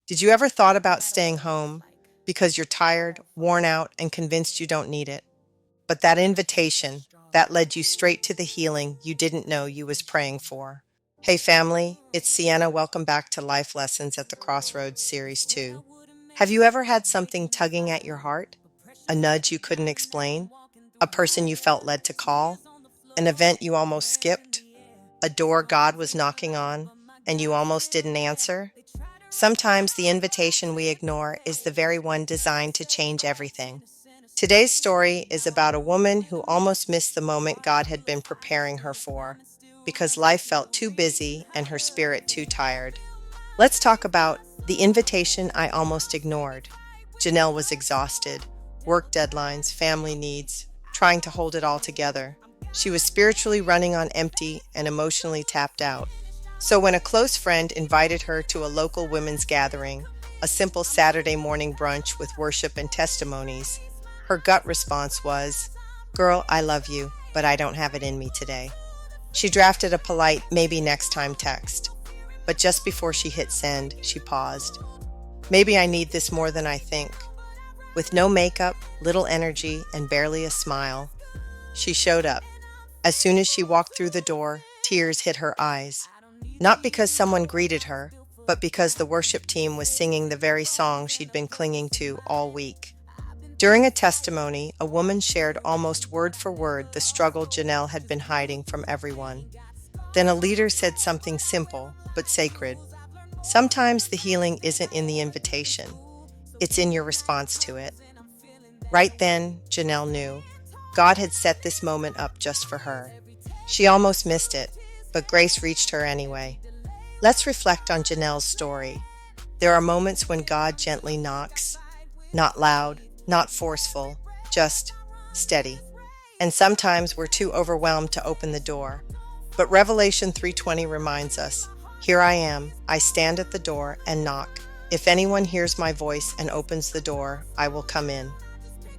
Did you ever thought about staying home because you're tired, worn out, and convinced you don't need it? But that invitation, that led you straight to the healing you didn't know you was praying for. Hey family, it's Sienna. Welcome back to Life Lessons at the Crossroads Series 2. Have you ever had something tugging at your heart? A nudge you couldn't explain? A person you felt led to call? An event you almost skipped? A door God was knocking on and you almost didn't answer? Sometimes the invitation we ignore is the very one designed to change everything. Today's story is about a woman who almost missed the moment God had been preparing her for because life felt too busy and her spirit too tired. Let's talk about the invitation I almost ignored. Janelle was exhausted, work deadlines, family needs, trying to hold it all together. She was spiritually running on empty and emotionally tapped out. So when a close friend invited her to a local women's gathering, a simple Saturday morning brunch with worship and testimonies, her gut response was, "Girl, I love you, but I don't have it in me today." She drafted a polite maybe next time text, but just before she hit send, she paused. Maybe I need this more than I think. With no makeup, little energy, and barely a smile, she showed up. As soon as she walked through the door, tears hit her eyes. Not because someone greeted her, but because the worship team was singing the very song she'd been clinging to all week. During a testimony, a woman shared almost word for word the struggle Janelle had been hiding from everyone. Then a leader said something simple but sacred. Sometimes the healing isn't in the invitation, it's in your response to it. Right then, Janelle knew God had set this moment up just for her. She almost missed it, but grace reached her anyway. Let's reflect on Janelle's story. There are moments when God gently knocks, not loud, not forceful, just steady. And sometimes we're too overwhelmed to open the door. But Revelation 3:20 reminds us, "Here I am, I stand at the door and knock. If anyone hears my voice and opens the door, I will come in."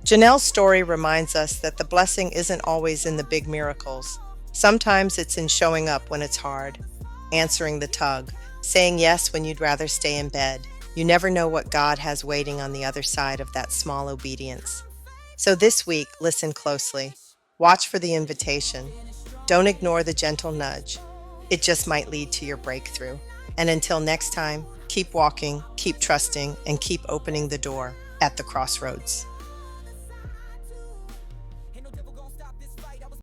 Janelle's story reminds us that the blessing isn't always in the big miracles. Sometimes it's in showing up when it's hard, answering the tug, saying yes when you'd rather stay in bed. You never know what God has waiting on the other side of that small obedience. So this week, listen closely. Watch for the invitation. Don't ignore the gentle nudge. It just might lead to your breakthrough. And until next time, keep walking, keep trusting, and keep opening the door at the crossroads.